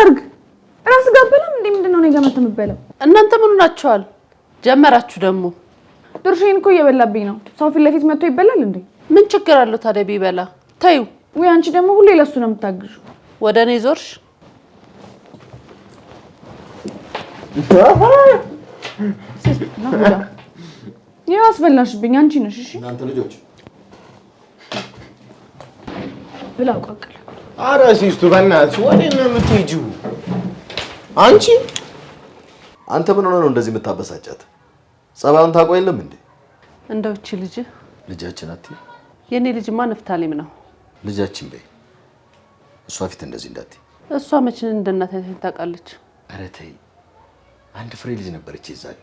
አድርግ ራስ ጋበለም እንዴ ምንድነው ነው የገመተ የምበለው እናንተ ምን ሆናችኋል ጀመራችሁ ደግሞ ድርሼን እኮ እየበላብኝ ነው ሰው ፊት ለፊት መጥቶ ይበላል እንዴ ምን ችግር አለው ታዲያ ቢበላ ታዩ ወይ አንቺ ደግሞ ሁሌ ለሱ ነው የምታግዡ ወደኔ ዞርሽ ያስበላሽብኝ አንቺ ነሽ እሺ እናንተ ልጆች ብላው ቀቀለ ኧረ ሲስቱ በእናትሽ ወዴት ነው የምትሄጂው አንተ ምን ሆነ ነው እንደዚህ የምታበሳጫት ጸባውን ታውቀው የለም እንዴ እንደው እቺ ልጃችን አትይ የኔ ልጅማ ነፍታሌም ነው ልጃችን በይ እሷ ፊት እንደዚህ እንዳትይ እሷ መቼን እንደናታችን ታውቃለች ኧረ ተይ አንድ ፍሬ ልጅ ነበረች ይዛል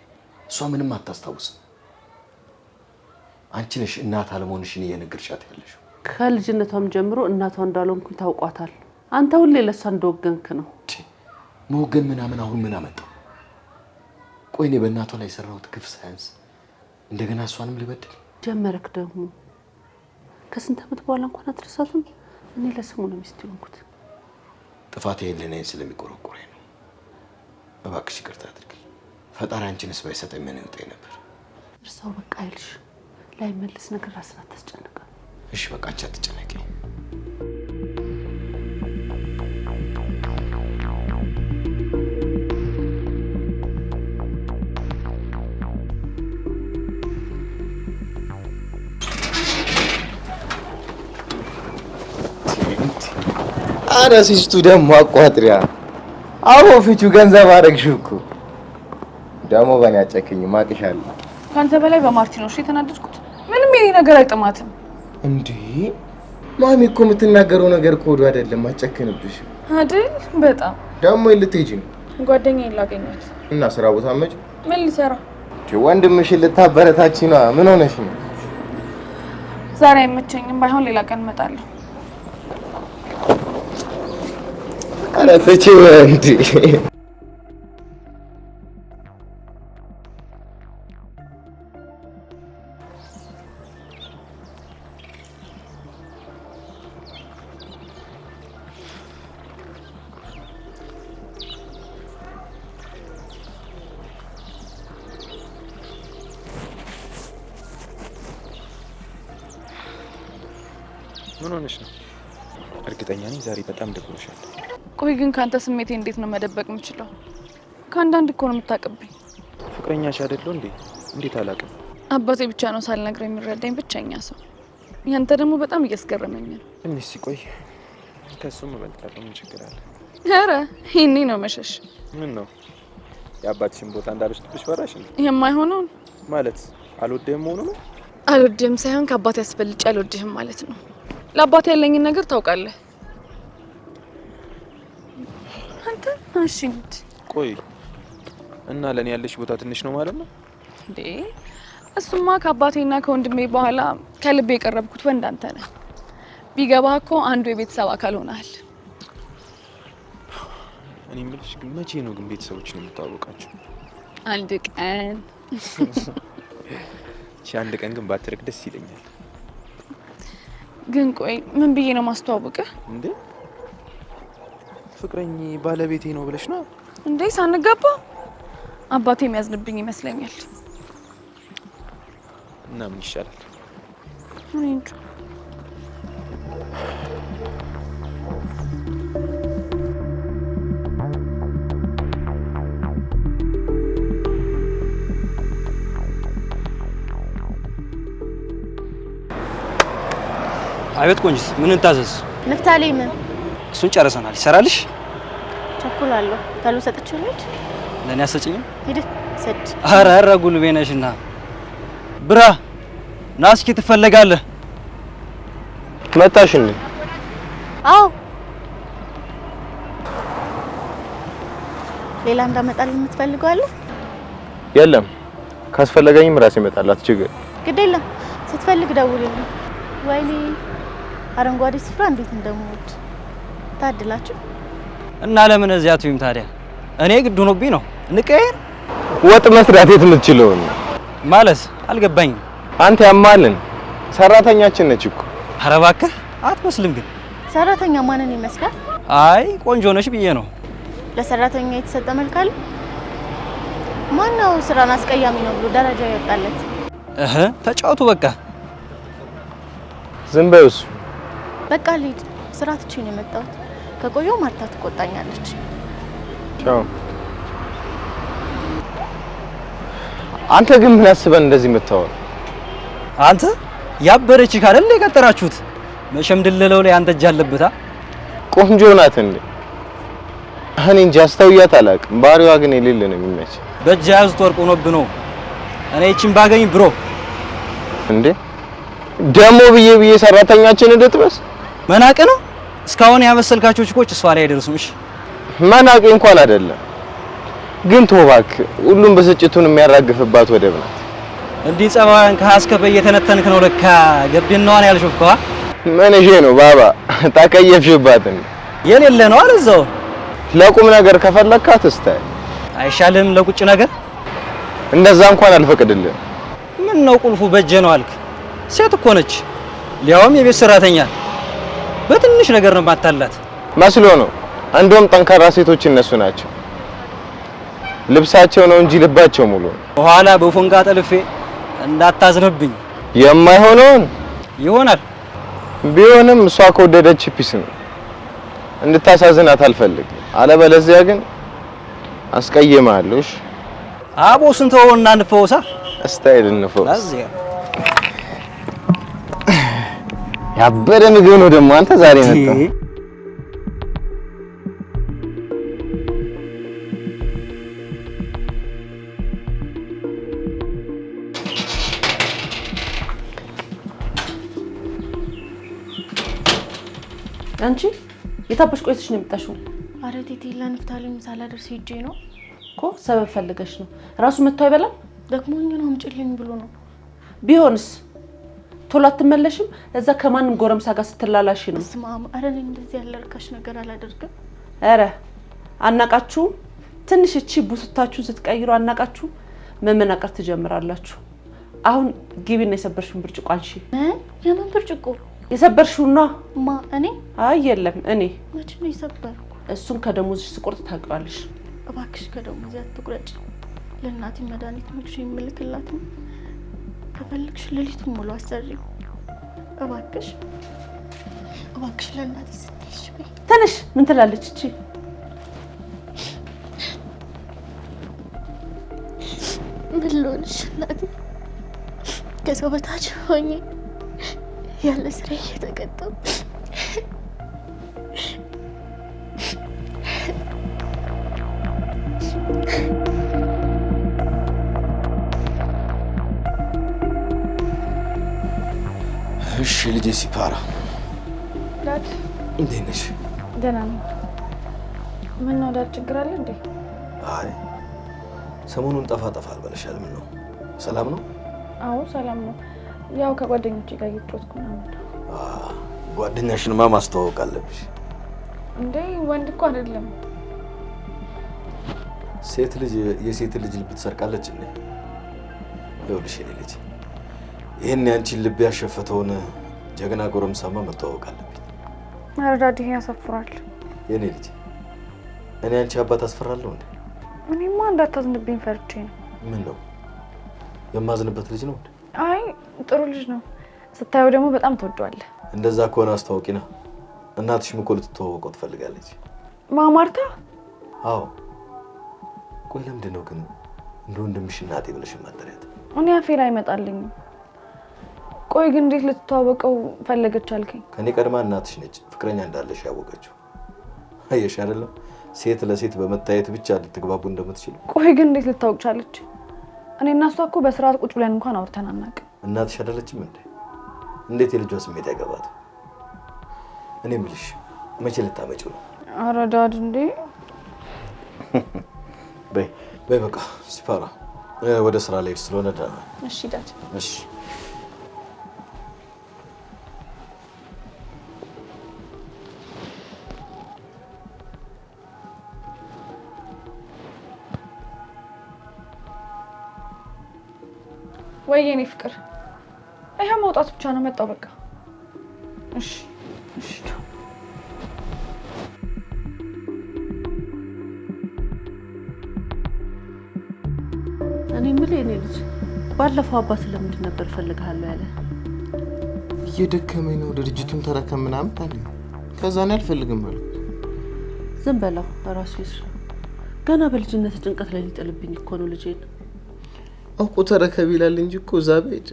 እሷ ምንም አታስታውስም አንቺ ነሽ እናት አለመሆንሽን እየነገርሻት ያለሽው ከልጅነቷም ጀምሮ እናቷ እንዳልሆንኩኝ ታውቋታል አንተ ሁሌ ለሷ እንደወገንክ ነው መወገን ምናምን አሁን ምን አመጣው ቆይ እኔ በእናቷ ላይ ሰራሁት ግፍ ሳያንስ እንደገና እሷንም ልበድል ጀመረክ ደግሞ ከስንት ዓመት በኋላ እንኳን አትረሳትም እኔ ለስሙ ነው ሚስት ይሆንኩት ጥፋቴ የለኔ ስለሚቆረቆረኝ ነው እባክሽ ይቅርታ አድርጊ ፈጣሪ አንቺንስ ባይሰጠኝ ምን ይውጣኝ ነበር እርሳው በቃ አይልሽ ላይ መልስ ነገር ራስን አታስጨንቅ እሺ በቃ አትጨነቂ አረ ሲስቱ ደሞ አቋጥሪያ አዎ ፍቹ ገንዘብ አረግሽው እኮ ደሞ ባን ያጨከኝ ማቅሻለሁ ካንተ በላይ በማርቲኖ እሺ ተናደድኩት ምንም የኔ ነገር አይጥማትም እንዴ ማሚ እኮ የምትናገረው ነገር ኮዱ አይደለም አጨከንብሽ አይደል በጣም ደሞ ልትሄጂ ነው ጓደኛዬን ላገኛት እና ስራ ቦታ መጭ ምን ልሰራ ወንድምሽን ልታበረታቺ ነው ምን ሆነሽ ነው ዛሬ አይመቸኝም ባይሆን ሌላ ቀን እመጣለሁ አረ ፍቺ ወንድ ምን ሆነሽ ነው እርግጠኛ ነኝ ዛሬ በጣም ደክሞሻል ቆይ ግን ካንተ ስሜቴ እንዴት ነው መደበቅ የምችለው ካንዳንድ እኮ ነው የምታቀበኝ ፍቅረኛሽ አይደለው እንዴ እንዴት አላቀም አባቴ ብቻ ነው ሳልነግረው የሚረዳኝ ብቸኛ ሰው ያንተ ደግሞ በጣም እያስገረመኝ ነው እንዴ ሲቆይ ከሱም እበልጣለሁ ምን ችግር አለ ኧረ ይሄኔ ነው መሸሽ ምን ነው የአባትሽን ቦታ እንዳልወስድብሽ ፈራሽ እንዴ የማይሆነው ማለት አልወደህም ሆኖ ነው አልወደህም ሳይሆን ከአባቴ ያስፈልጭ አልወደህም ማለት ነው ለአባቴ ያለኝን ነገር ታውቃለህ አንተ አሽንት ቆይ እና ለኔ ያለሽ ቦታ ትንሽ ነው ማለት ነው እንዴ እሱማ ከአባቴና ከወንድሜ በኋላ ከልቤ የቀረብኩት ወንድ አንተ ነህ ቢገባህ እኮ አንዱ የቤተሰብ አካል ሆነሃል እኔ የምልሽ ግን መቼ ነው ግን ቤተሰቦችን የምታወቃቸው አንድ ቀን አንድ ቀን ግን ባትርቅ ደስ ይለኛል ግን ቆይ ምን ብዬ ነው ማስተዋወቅህ እንዴ ፍቅረኝ ባለቤቴ ነው ብለሽ ነው እንዴ ሳንጋባ አባቴ የሚያዝንብኝ ይመስለኛል እና ምን ይሻላል ምን እንዴ አቤት ቆንጅት ምን እንታዘዝ ነፍታሌም እሱን ጨርሰናል ይሰራልሽ ቸኩላለሁ ታሉ ሰጥቼልኝ ለኔ አሰጭኝ ሂድ ሰድ አረ ጉልቤ ነሽና ብራ ናስኪ ትፈልጋለህ መጣሽኝ አው ሌላ እንዳመጣልኝ የምትፈልገው አለ የለም ካስፈለገኝም ራሴ እመጣላት ችግር ግድ የለም ስትፈልግ ደውልልኝ ወይኔ አረንጓዴ ስፍራ እንዴት እንደምወድ ታድላችሁ እና ለምን እዚያ ትይም ታዲያ እኔ ግድ ሆኖብኝ ነው እንቀየር ወጥ መስራት የት የምትችለው ማለት አልገባኝም አንተ ያማልን ሰራተኛችን ነች እኮ ኧረ እባክህ አትመስልም ግን ሰራተኛ ማንን ይመስላል አይ ቆንጆ ነሽ ብዬ ነው ለሰራተኛ የተሰጠ መልክ አለ? ማነው ስራን አስቀያሚ ነው ብሎ ደረጃ ይወጣለት? ተጫወቱ በቃ። ዝም በይው እሱ። በቃ ልሂድ፣ ስራ ትቼ ነው የመጣሁት። ከቆየው ማርታ ትቆጣኛለች። ቻው። አንተ ግን ምን አስበን እንደዚህ የምታወራው? አንተ ያበረች ካለ የቀጠራችሁት መቼም ድለለው ላይ አንተ እጅ አለበታ። ቆንጆ ናት እንዴ? እኔ እንጃ አስተውያት አላውቅም። ባህሪዋ ግን የሌለ ነው የሚመች። በእጅ ያዙት ወርቅ ሆኖብህ ነው። እኔ እቺን ባገኝ ብሮ እንዴ ደሞ ብዬ ሰራተኛችን እንድትበስ መናቅ ነው። እስካሁን ያመሰልካቸው ችኮች እሷ ላይ አይደርሱም። እሺ መናቅ እንኳን አይደለም ግን ተወባክ። ሁሉም ብስጭቱን የሚያራግፍባት ወደብ ናት። እንዲህ ጸባዋን ከሀስከበ እየተነተንክ ነው ለካ ገብድናዋን ያልሽፍከዋ። ምን እሺ ነው ባባ ታከየፍሽባት እንዴ? የሌለ ነው አለዛው። ለቁም ነገር ከፈለካት እስታይ አይሻልም? ለቁጭ ነገር እንደዛ እንኳን አልፈቅድልህም። ምን ነው ቁልፉ በእጄ ነው አልክ? ሴት እኮ ነች፣ ሊያውም የቤት ሰራተኛ። በትንሽ ነገር ነው ማታላት መስሎ ነው። እንደውም ጠንካራ ሴቶች እነሱ ናቸው። ልብሳቸው ነው እንጂ ልባቸው ሙሉ ነው። በኋላ በፎንጋ ጠልፌ እንዳታዝንብኝ። የማይሆነውን ይሆናል። ቢሆንም እሷ ከወደደች ፒስ ነው። እንድታሳዝናት አልፈልግም። አለበለዚያ ግን አስቀይማለሁ። እሺ አቦ ስንተውና እንፈውሳ ስታይል እንፈውስ። አዚያ ያበደ ምግብ ነው ደግሞ አንተ ዛሬ መጣ። አንቺ የታበሽ ቆይተሽ ነው የመጣሽው? አረ ቴቴ ለንፍታሌም ሳላደርስ ሄጄ ነው እኮ። ሰበብ ፈልገሽ ነው? ራሱ መጥቶ አይበላም? ደግሞኝ ነው አምጪልኝ ብሎ ነው። ቢሆንስ ቶሎ አትመለሽም? እዛ ከማንም ጎረምሳ ጋር ስትላላሽ ነው። ስማም፣ አረ እኔ እንደዚህ ያለ ርካሽ ነገር አላደርግም። አረ አናቃችሁ። ትንሽ እቺ ቡትታችሁ ስትቀይሩ አናቃችሁ መመናቀር ትጀምራላችሁ። አሁን ግቢና የሰበርሽውን ብርጭቆ አንሺ። የምን ብርጭቆ? የሰበርሽውና ማ እኔ? አይ የለም እኔ። መቼ ነው የሰበርኩ? እሱን ከደሞዝሽ ስቆርጥ ታውቂዋለሽ። እባክሽ ከደሞዝ አትቁረጭ። ለእናቴ መድኃኒት መልሽ የምልክላት ነው። ከፈለግሽ ሌሊቱን ሙሉ አሰሪው። እባክሽ እባክሽ ለእናቴ ስትይሽ በይ። ተነሽ። ምን ትላለች እቺ? ምን ልሆንሽ እናቴ? ከሰው በታች ሆኜ ያለ ስራ እየተቀጣሁ እሺ ልጄ ሲፓራ ዳድ እንዴት ነሽ? ደህና ነኝ። ምን ነው ዳድ ችግር አለ እንዴ? አይ ሰሞኑን ጠፋ አልበለሻል። ምን ነው ሰላም ነው? አዎ ሰላም ነው። ያው ከጓደኞቼ ጋር እየተጫወትኩ ነው። ጓደኛሽንማ ማስተዋወቅ አለብሽ እንዴ። ወንድ እኮ አይደለም። ሴት ልጅ የሴት ልጅ ልብ ትሰርቃለች እንዴ? ይኸውልሽ የኔ ልጅ ይሄን ያንቺን ልብ ያሸፈተውን ጀግና ጎረምሳማ መተዋወቅ አለብኝ። ኧረ ዳድ ይሄ ያሳፍራል። የኔ ልጅ እኔ አንቺ አባት አስፈራለሁ እንዴ? እኔማ እንዳታዝንብኝ ፈርቼ ነው። ምን ነው የማዝንበት ልጅ ነው እንዴ? አይ ጥሩ ልጅ ነው። ስታየው ደግሞ በጣም ትወደዋለህ። እንደዛ ከሆነ አስተዋውቂና። እናትሽም እኮ ልትተዋወቀው ትፈልጋለች። ማማርታ? አዎ። ቆይ ለምንድን ነው ግን እንደ ወንድምሽ እናቴ ብለሽ ማጠሪያት? እኔ አፌ ላይ አይመጣልኝም። ቆይ ግን እንዴት ልትተዋወቀው ፈለገች አልከኝ? ከኔ ቀድማ እናትሽ ነች ፍቅረኛ እንዳለሽ ያወቀችው። አየሽ አይደለም ሴት ለሴት በመታየት ብቻ ልትግባቡ እንደምትችሉ። ቆይ ግን እንዴት ልታውቅ ቻለች? እኔ እና እሷ እኮ በስርዓት ቁጭ ብለን እንኳን አውርተን አናውቅም። እናትሽ አይደለችም እንዴ? እንዴት የልጇ ስሜት አይገባት? እኔ የምልሽ መቼ ልታመጪው ነው? ኧረ ዳድ እንዴ። በይ በቃ ሲፓራ ወደ ስራ ላይ ስለሆነ ደህና። እሺ ዳድ። እሺ ወይ የኔ ፍቅር ይሄ መውጣት ብቻ ነው። መጣው በቃ። እሺ እሺ። እኔ የምልህ የኔ ልጅ ባለፈው አባት ለምንድን ነበር ፈልግሃለሁ ያለ? እየደከመኝ ነው ድርጅቱን ተረከም ምናምን አለ። ከዛ ነው አልፈልግም ማለት። ዝም በለው ራሱ ይስራ። ገና በልጅነት ጭንቀት ላይ ሊጥልብኝ እኮ ነው ልጄን። አውቆ ተረከብ ይላል እንጂ እኮ እዛ ቤት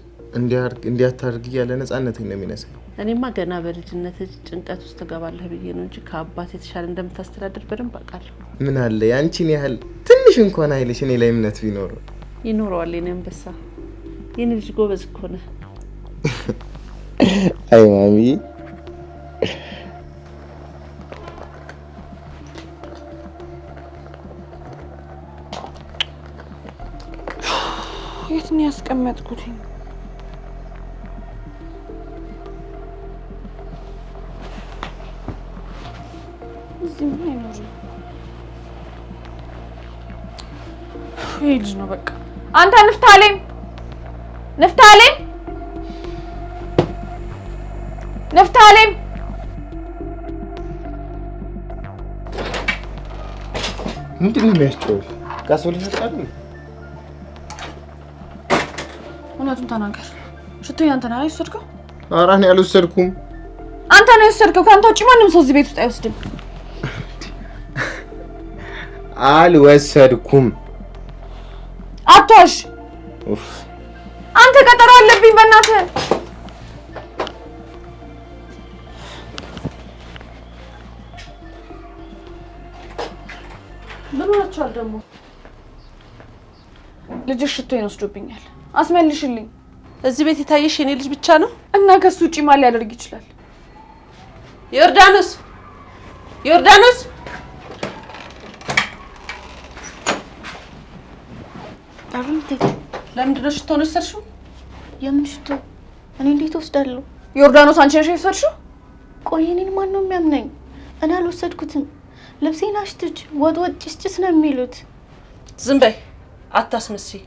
እንዲያታርግ እያለ ነፃነቴን ነው የሚነሳኝ። እኔማ ገና በልጅነት ጭንቀት ውስጥ ትገባለህ ብዬ ነው እንጂ ከአባት የተሻለ እንደምታስተዳድር በደንብ አውቃለሁ። ምን አለ ያንቺን ያህል ትንሽ እንኳን ኃይልሽ እኔ ላይ እምነት ቢኖረው። ይኖረዋል የኔ አንበሳ። የኔ ልጅ ጎበዝ እኮ ነህ። አይ ማሚ የት ነው ያስቀመጥኩት? እዚህ ምን አይኖርም። ይሄ ልጅ ነው በቃ። አንተ ንፍታሌም ንፍታሌም ንፍታሌም ምንድን ነው የሚያስጨውሽ? ጋሶሊን አጣሉ። እውነቱን ተናገር። ሽቶ ያንተ ነው አይወሰድከው? ኧረ እኔ አልወሰድኩም። አንተ ነው የወሰድከው። ከአንተ ውጪ ማንም ሰው እዚህ ቤት ውስጥ አይወስድም። አልወሰድኩም። አትዋሽ። አንተ ቀጠሮ አለብኝ በእናትህ። ምን ሆነቻል ደግሞ? ልጅሽ ሽቶዬን ወስዶብኛል። አስመልሽልኝ። እዚህ ቤት የታየሽ የኔ ልጅ ብቻ ነው እና ከሱ ውጪ ማን ሊያደርግ ይችላል? ዮርዳኖስ ዮርዳኖስ አሩንቴ ለምንድን ነው ሽቶውን ወሰድሽው? የምን ሽቶ? እኔ እንዴት ወስዳለሁ? ዮርዳኖስ አንቺ ነሽ የወሰድሽው? ቆይ እኔን ማን ነው የሚያምነኝ? እኔ አልወሰድኩትም። ልብሴን አሽትች ወጥ ጭስጭስ ነው የሚሉት። ዝም በይ አታስመስይ።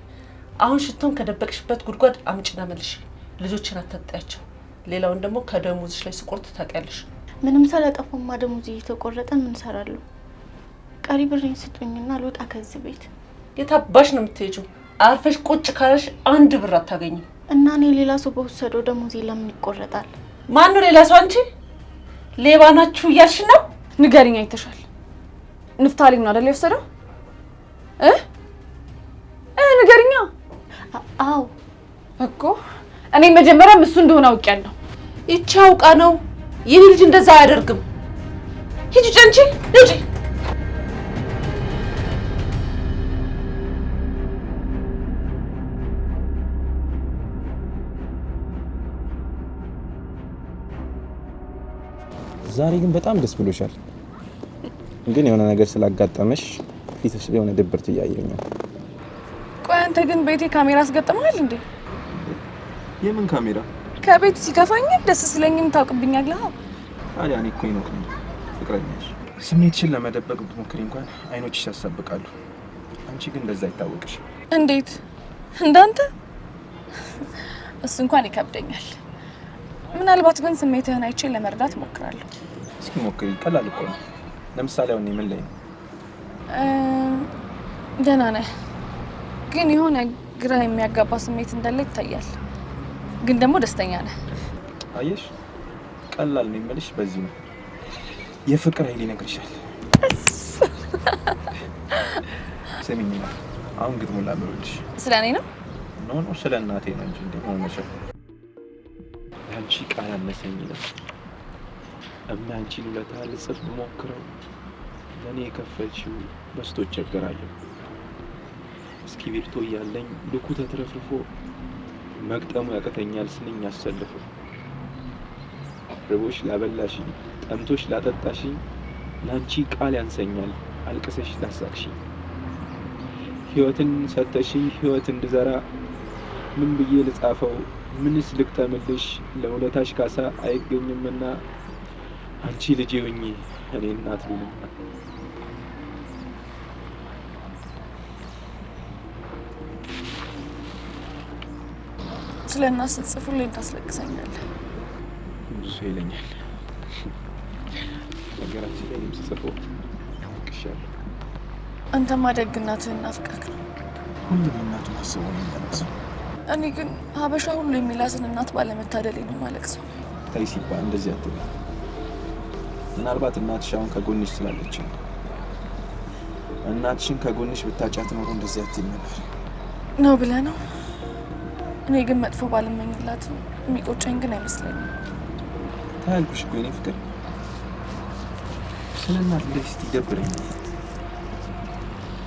አሁን ሽቶን ከደበቅሽበት ጉድጓድ አምጪና መልሽ። ልጆችን አታጣያቸው። ሌላውን ደግሞ ከደሞዝሽ ላይ ስቆርጥ ታውቂያለሽ። ምንም ሳላጠፋማ ደሞዝ እየተቆረጠ ምን ሰራለሁ? ቀሪ ብሬን ስጡኝና ልውጣ ከዚህ ቤት። የታባሽ ነው የምትሄጂው? አርፈሽ ቁጭ ካለሽ አንድ ብር አታገኝም። እና እኔ ሌላ ሰው በወሰደው ደሞዝ ለምን ይቆረጣል? ማን ነው ሌላ ሰው? አንቺ ሌባ ናችሁ እያልሽ ነው? ንገሪኝ። አይተሻል? ንፍታሌም ነው አይደል የወሰደው? ንገሪኛ። አዎ እኮ እኔ መጀመሪያም እሱ እንደሆነ አውቄያለሁ። ይቺ አውቃ ነው። ይህ ልጅ እንደዛ አያደርግም። ሂጂ ጨንቺ ሂጂ። ዛሬ ግን በጣም ደስ ብሎሻል። ግን የሆነ ነገር ስላጋጠመሽ ፊትሽ ላይ የሆነ ድብርት እያየኝ ነው። ቆይ አንተ ግን ቤቴ ካሜራ አስገጥመሃል እንዴ? የምን ካሜራ? ከቤት ሲከፋኝ ደስ ሲለኝም ታውቅብኛለህ። ታዲያ እኔ እኮ ይኖክ ነኝ፣ ፍቅረኛሽ። ስሜትሽን ለመደበቅ ብትሞክሪ እንኳን አይኖችሽ ያሳብቃሉ። አንቺ ግን እንደዛ አይታወቅሽ። እንዴት እንዳንተ? እሱ እንኳን ይከብደኛል። ምናልባት ግን ስሜትህን አይቼ ለመርዳት ሞክራለሁ። እስኪ ሞክሪ፣ ቀላል እኮ ነው። ለምሳሌ አሁን ምን ላይ ነው? ደህና ነህ፣ ግን የሆነ ግራ የሚያጋባ ስሜት እንዳለ ይታያል። ግን ደግሞ ደስተኛ ነህ። አየሽ፣ ቀላል ነው የምልሽ በዚህ ነው። የፍቅር ኃይል ይነግርሻል። ስሚኝና አሁን ግጥሙን ላምሮልሽ። ስለ እኔ ነው? ኖ ስለ እናቴ ነው እንጂ እንዴ ሆነሽ አንቺ ቃል አነሰኝ ነው እና አንቺን ውለታ ልጽፍ ሞክረው ለኔ የከፈልሽው በስቶ ቸገራለሁ። እስክሪብቶ እያለኝ ልኩ ተትረፍርፎ መግጠሙ ያቀተኛል ስንኝ አሰልፎ ርቦሽ ላበላሽኝ ጠምቶሽ ላጠጣሽኝ ላንቺ ቃል ያንሰኛል አልቅሰሽ ላሳቅሽኝ ህይወትን ሰተሽኝ ህይወት እንድዘራ ምን ብዬ ልጻፈው ምንስ ልክተምልሽ ለውለታሽ ካሳ አይገኝምና አንቺ ልጄ ሆኚ እኔ እናት ልሁንና ስለ እናት ስትጽፉልኝ ታስለቅሰኛለህ። ብዙ ይለኛል ነገራችን ላይ ስጽፈው ቅሻለሁ። አንተማ ደግነትህን ናፍቀህ ነው። ሁሉም እናቱን አስበው ነው የሚያለቅሰው። እኔ ግን ሀበሻ ሁሉ የሚላትን እናት ባለመታደሌ ነው ማለቅሰው። ተይ ሲባል እንደዚህ አትበይ። ምናልባት እናትሽ አሁን ከጎንሽ ስላለች ነው። እናትሽን ከጎንሽ ብታጫት ኖሮ እንደዚህ አትይም ነበር ነው ብለህ ነው? እኔ ግን መጥፎ ባልመኝላት የሚቆጨኝ ግን አይመስለኝም። ታያልኩሽ እኮ የኔ ፍቅር፣ ስለ እናት እንደዚህ ስትደብረኝ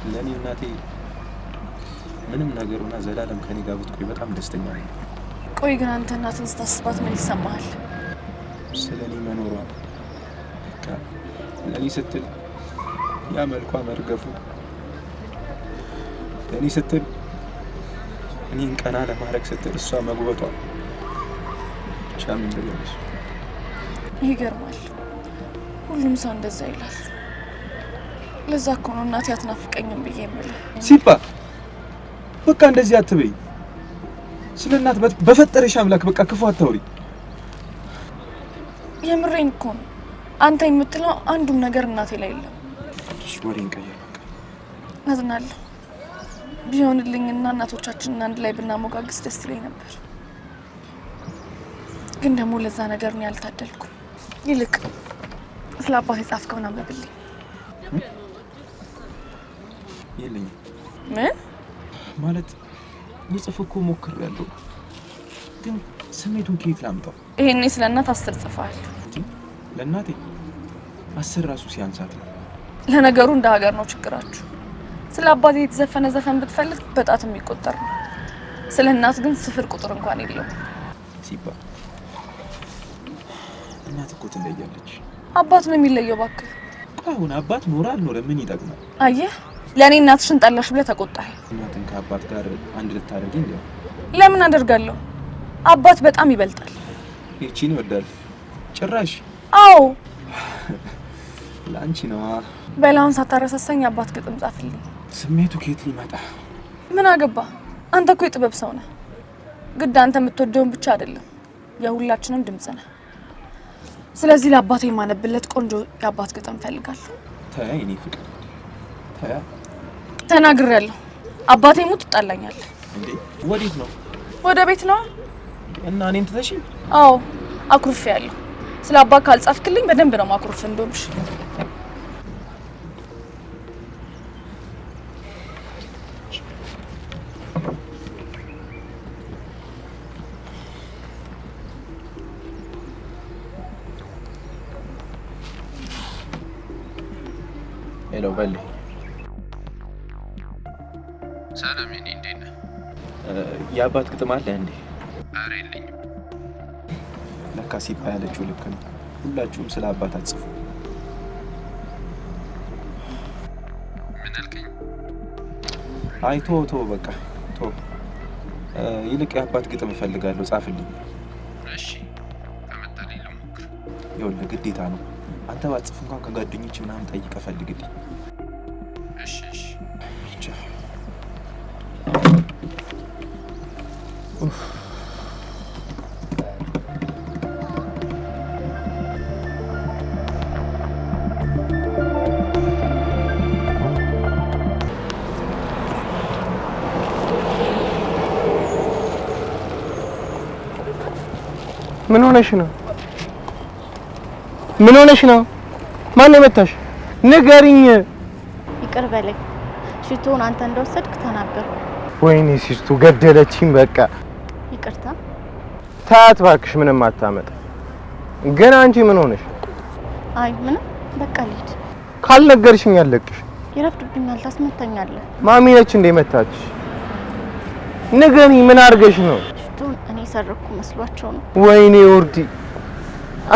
ለእኔ እናቴ ምንም ነገር ሆና ዘላለም ከኔ ጋር ብትቆይ በጣም ደስተኛ ነኝ። ቆይ ግን አንተ እናትን ስታስባት ምን ይሰማሃል? ስለ እኔ መኖሯ በቃ ለእኔ ስትል ያ መልኳ መርገፉ፣ ለእኔ ስትል እኔን ቀና ለማድረግ ስትል እሷ መጉበቷ ብቻ ምን ልበልሽ። ይገርማል። ሁሉም ሰው እንደዛ ይላል። ለዛ እኮ ነው እናቴ አትናፍቀኝም ብዬ የምልህ። ሲባ በቃ እንደዚህ አትበይ። ስለ እናት በፈጠረሽ አምላክ በቃ ክፉ አታውሪ። የምሬን እኮ ነው። አንተ የምትለው አንዱም ነገር እናቴ ላይ የለም። እሺ ወሬን ቀይር በቃ። አዝናለሁ። ቢሆንልኝና እናቶቻችንን አንድ ላይ ብናሞጋግስ ደስ ይለኝ ነበር። ግን ደግሞ ለዛ ነገር ነው ያልታደልኩም። ይልቅ ስለ አባቴ ጻፍከውን አንብብልኝ። የለኝም። ምን ማለት ልጽፍ እኮ ሞክሬያለሁ፣ ግን ስሜቱን ከየት ላምጣው? ይሄኔ ስለ እናት 10 ጽፈሃል። ለእናቴ 10 ራሱ ሲያንሳት ነው። ለነገሩ እንደ ሀገር ነው ችግራችሁ። ስለ አባቴ የተዘፈነ ዘፈን ብትፈልግ በጣት የሚቆጠር ነው። ስለ እናት ግን 0 ቁጥር እንኳን የለውም። ሲባል እናት እኮ ትለያለች። አባት ነው የሚለየው እባክህ። አሁን አባት ኖረ አልኖረ ምን ይጠቅማል? አየህ፣ ለእኔ እናትሽን ጠላሽ ብለህ ተቆጣህ። እናትን ከአባት ጋር አንድ ልታደርጊ እንዲያው ለምን አደርጋለሁ? አባት በጣም ይበልጣል። ይቺን ይወዳል ጭራሽ። አዎ ለአንቺ ነዋ። በላውን ሳታረሳሳኝ አባት ግጥም ጻፍልኝ። ስሜቱ ከየት ሊመጣ? ምን አገባ? አንተ እኮ የጥበብ ሰው ነህ። ግድ አንተ የምትወደውን ብቻ አይደለም የሁላችንም ድምጽ ነህ። ስለዚህ ለአባቴ የማነብለት ቆንጆ የአባት ግጥም ፈልጋለሁ። ተይ እኔ ፍቅር ተይ። ተናግሬያለሁ። አባቴ ሙት ትጣላኛለህ እንዴ? ወዴት ነው? ወደ ቤት ነው። እና እኔን ትተሽ? አዎ አኩርፌያለሁ። ስለ አባት ካልጻፍክልኝ በደንብ ነው ማኩርፍ እንደምሽ። ሄሎ በል። ሰላም የኔ፣ እንዴት ነህ? የአባት ግጥም አለ እንዴ? ኧረ የለኝም። ለካ ሲባ ያለችው ልክ ነው። ሁላችሁም ስለ አባት አትጽፉ። ምን አልከኝ? አይ ቶ በቃ ቶ። ይልቅ የአባት ግጥም እፈልጋለሁ፣ ጻፍልኝ። እሺ ከመጣልኝ ልሞክር። ይኸውልህ ግዴታ ነው። አንተ ባትጽፍ እንኳን ከጓደኞች ምናምን ጠይቀህ ፈልግልኝ። እሺ እሺ። ምን ሆነሽ ነው? ምን ሆነሽ ነው? ማን የመታሽ? ንገሪኝ። ይቅር በለኝ። ሽቶውን አንተ እንደወሰድክ ተናገርኩ። ወይኔ ሲስቱ ገደለችኝ። በቃ ይቅርታ። ታያት እባክሽ፣ ምንም አታመጣ። ግን አንቺ ምን ሆነሽ? አይ ምንም፣ በቃ ልሂድ። ካልነገርሽኝ አለቅሽ። ይረፍድብኛል፣ ታስመታኛለህ። ማሚ ነች እንደ መታችሽ? ንገሪኝ፣ ምን አድርገሽ ነው? ሽቶውን እኔ ሰረኩ መስሏቸው ነው። ወይኔ ወርዲ፣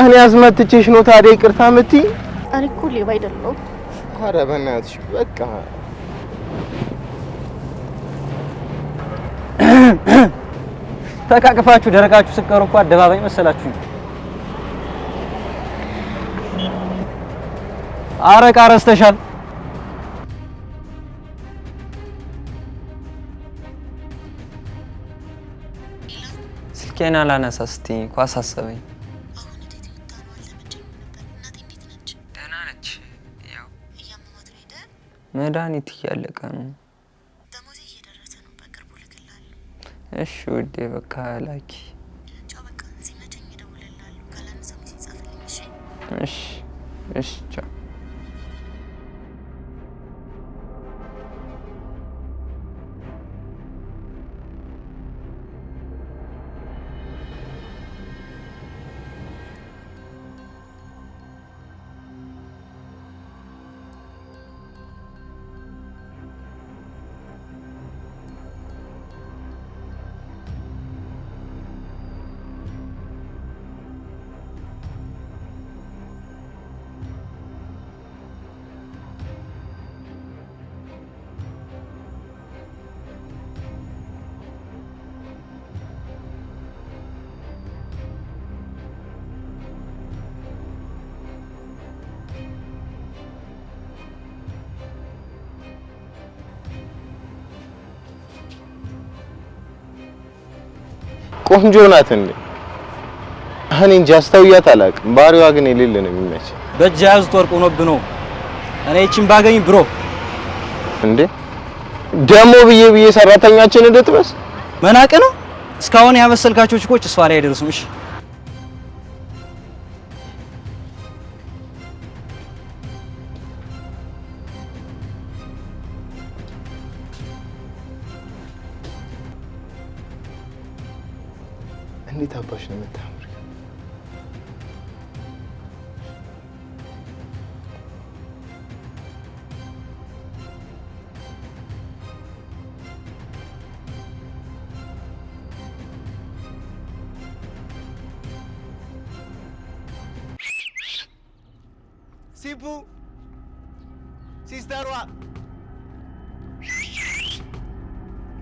እኔ አስመትቼሽ ነው ታዲያ ይቅርታ የምትይ? እኔ እኮ ሌባ አይደለሁም። ኧረ በእናትሽ በቃ ተቃቅፋችሁ ደረቃችሁ ስትቀሩ እኮ አደባባይ መሰላችሁ። አረቃ ረስተሻል። ስልኬን አላነሳ ስትይ እኮ አሳሰበኝ። ደህና ነች። ያው መድኃኒት እያለቀ ነው። ደሞዜ እየደረሰ እሺ ውዴ በቃ ላኪ። ቻው በቃ ሲመቸኝ እደውልልሃለሁ። ካላነሳው ጊዜ ጻፍልኝ እሺ? እሺ እሺ ቻው። ቆንጆ ናት እንዴ? እኔ እንጃ አስተውያት አላውቅም። ባህሪዋ ግን የሌለ ነው የሚመች። በእጅ ያዙት ወርቅ ሆኖብህ ነው። እኔ እቺን ባገኝ ብሮ እንዴ ደሞ ብዬ ሰራተኛችን እንድትበስ መናቅ ነው። እስካሁን ያመሰልካቸው ችኮች እሷ ላይ አይደርሱም። እሺ እንዴት አባሽ ነው የምታምር? ሲቡ ሲስተሯ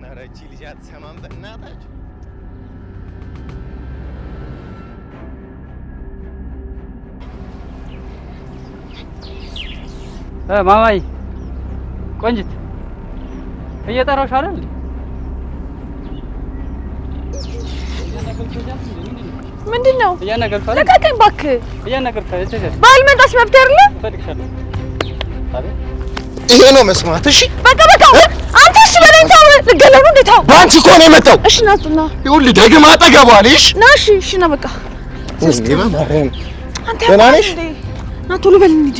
ነረቺ ልጅ አትሰማም በእናታችሁ። ማማይ ቆንጅት እየጠራሁሽ አይደል? ምንድነው? እያናገርኩሽ አይደል? ለቀቀኝ እባክህ። እያናገርኩሽ አይደል? ባልመጣሽ መብት አይደለ? እፈልግሻለሁ። አይደል? ይሄ ነው መስማት። እሺ በቃ አንተ እሺ በለኝ። ተው ልገለው ነው እንዴ? ተው ባንቺ እኮ ነው የመጣው። እሺ ናቱና ይኸውልህ ደግማ አጠገቧ ነሽ። ና እሺ ና በቃ አንተ ደህና ነሽ? ና ቶሎ በል እንሂድ።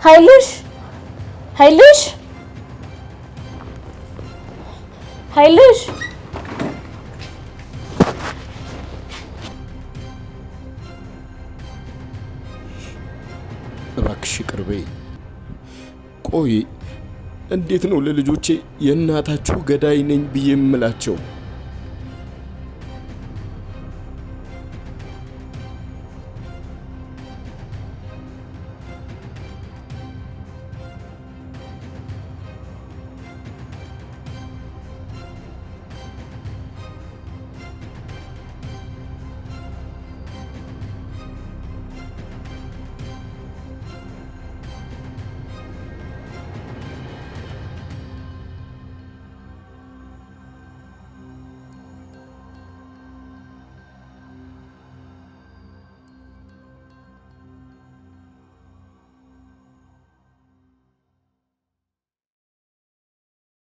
ኃይልሽ ኃይልሽ ኃይልሽ እባክሽ ይቅር በይ። ቆይ እንዴት ነው ለልጆቼ የእናታችሁ ገዳይ ነኝ ብዬ የምላቸው?